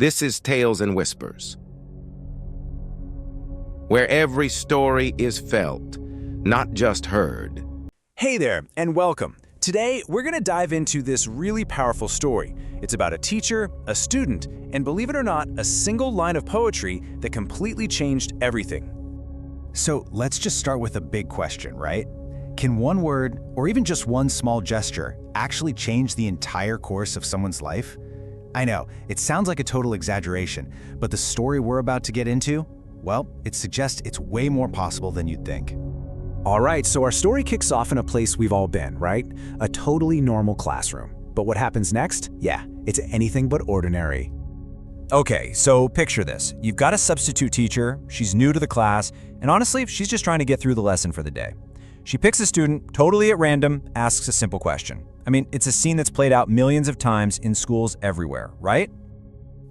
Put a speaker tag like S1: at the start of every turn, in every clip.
S1: This is Tales and Whispers, where every story is felt, not just heard.
S2: Hey there, and welcome. Today, we're going to dive into this really powerful story. It's about a teacher, a student, and believe it or not, a single line of poetry that completely changed everything.
S3: So let's just start with a big question, right? Can one word, or even just one small gesture, actually change the entire course of someone's life? I know, it sounds like a total exaggeration, but the story we're about to get into, well, it suggests it's way more possible than you'd think.
S2: All right, so our story kicks off in a place we've all been, right? A totally normal classroom. But what happens next? Yeah, it's anything but ordinary. Okay, so picture this. You've got a substitute teacher, she's new to the class, and honestly, she's just trying to get through the lesson for the day. She picks a student, totally at random, asks a simple question. I mean, it's a scene that's played out millions of times in schools everywhere, right?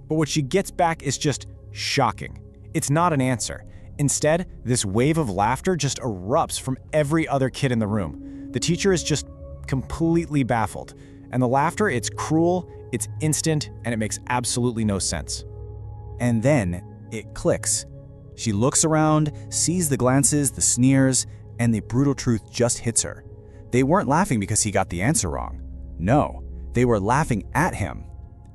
S2: But what she gets back is just shocking. It's not an answer. Instead, this wave of laughter just erupts from every other kid in the room. The teacher is just completely baffled. And the laughter, it's cruel, it's instant, and it makes absolutely no sense. And then it clicks. She looks around, sees the glances, the sneers, and the brutal truth just hits her. They weren't laughing because he got the answer wrong. No, they were laughing at him,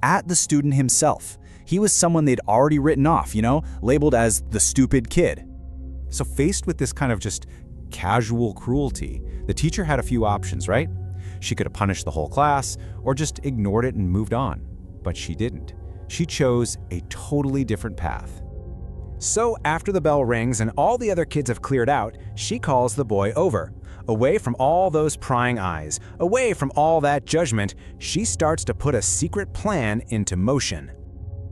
S2: at the student himself. He was someone they'd already written off, labeled as the stupid kid. So faced with this kind of just casual cruelty, the teacher had a few options, right? She could have punished the whole class or just ignored it and moved on. But she didn't. She chose a totally different path. So after the bell rings and all the other kids have cleared out, she calls the boy over. Away from all those prying eyes, away from all that judgment, she starts to put a secret plan into motion.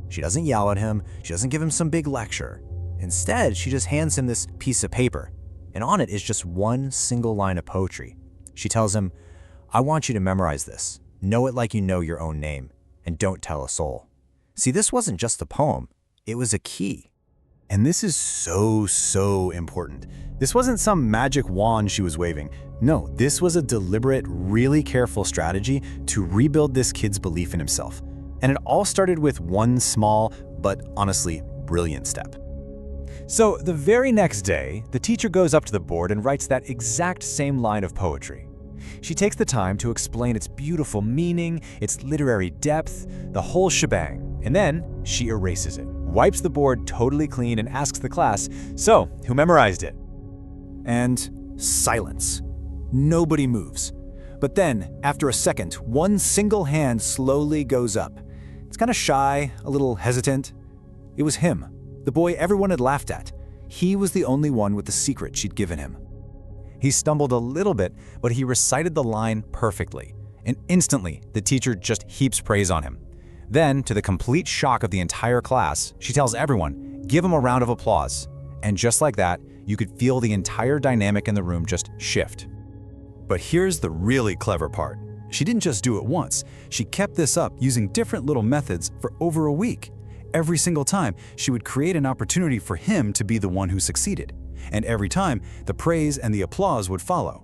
S2: She doesn't yell at him, she doesn't give him some big lecture. Instead, she just hands him this piece of paper, and on it is just one single line of poetry. She tells him, "I want you to memorize this. Know it like you know your own name, and don't tell a soul." See, this wasn't just a poem, it was a key. And this is so important. This wasn't some magic wand she was waving. No, this was a deliberate, really careful strategy to rebuild this kid's belief in himself. And it all started with one small, but honestly, brilliant step. So the very next day, the teacher goes up to the board and writes that exact same line of poetry. She takes the time to explain its beautiful meaning, its literary depth, the whole shebang, and then she erases it, wipes the board totally clean and asks the class, "So, who memorized it?" And silence. Nobody moves. But then, after a second, one single hand slowly goes up. It's kind of shy, a little hesitant. It was him, the boy everyone had laughed at. He was the only one with the secret she'd given him. He stumbled a little bit, but he recited the line perfectly. And instantly, the teacher just heaps praise on him. Then, to the complete shock of the entire class, she tells everyone, "Give him a round of applause." And just like that, you could feel the entire dynamic in the room just shift. But here's the really clever part. She didn't just do it once. She kept this up using different little methods for over a week. Every single time, she would create an opportunity for him to be the one who succeeded. And every time, the praise and the applause would follow.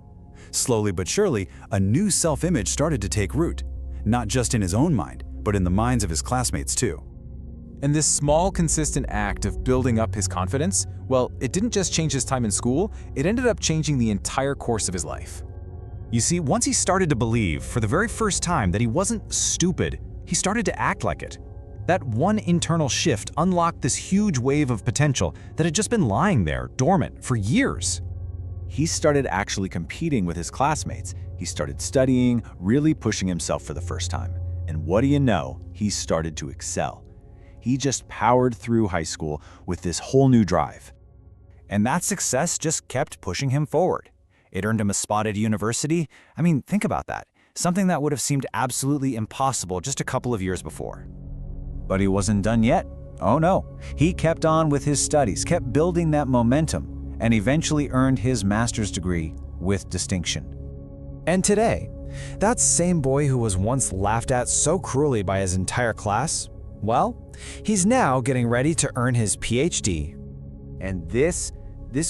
S2: Slowly but surely, a new self-image started to take root, not just in his own mind, but in the minds of his classmates too. And this small, consistent act of building up his confidence, well, it didn't just change his time in school, it ended up changing the entire course of his life. You see, once he started to believe, for the very first time, that he wasn't stupid, he started to act like it. That one internal shift unlocked this huge wave of potential that had just been lying there, dormant, for years. He started actually competing with his classmates. He started studying, really pushing himself for the first time. And what do you know? He started to excel. He just powered through high school with this whole new drive. And that success just kept pushing him forward. It earned him a spot at university. I mean, think about that. Something that would have seemed absolutely impossible just a couple of years before. But he wasn't done yet. Oh no. He kept on with his studies, kept building that momentum, and eventually earned his master's degree with distinction. And today, that same boy who was once laughed at so cruelly by his entire class, well, he's now getting ready to earn his PhD. And this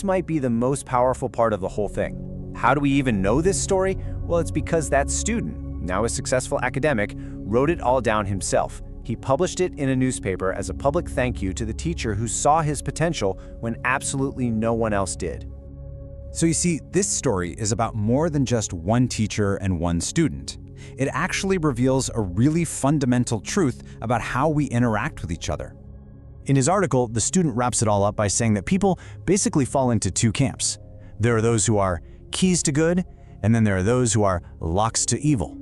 S2: might be the most powerful part of the whole thing. How do we even know this story? Well, it's because that student, now a successful academic, wrote it all down himself. He published it in a newspaper as a public thank you to the teacher who saw his potential when absolutely no one else did.
S4: So you see, this story is about more than just one teacher and one student. It actually reveals a really fundamental truth about how we interact with each other.
S2: In his article, the student wraps it all up by saying that people basically fall into two camps. There are those who are keys to good, and then there are those who are locks to evil.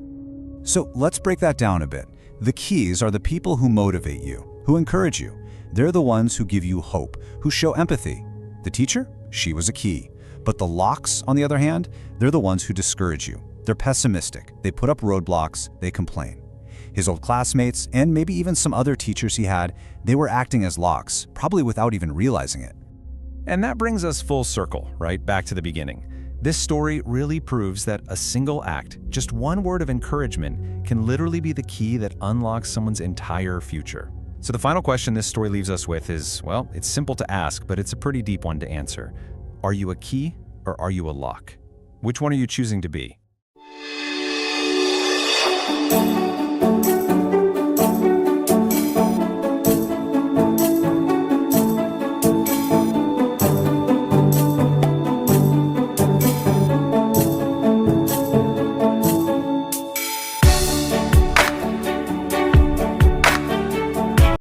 S4: So let's break that down a bit. The keys are the people who motivate you, who encourage you. They're the ones who give you hope, who show empathy. The teacher? She was a key. But the locks, on the other hand, they're the ones who discourage you. They're pessimistic. They put up roadblocks. They complain. His old classmates, and maybe even some other teachers he had, they were acting as locks, probably without even realizing it.
S3: And that brings us full circle, right back to the beginning. This story really proves that a single act, just one word of encouragement, can literally be the key that unlocks someone's entire future. So the final question this story leaves us with is, well, it's simple to ask, but it's a pretty deep one to answer. Are you a key or are you a lock? Which one are you choosing to be?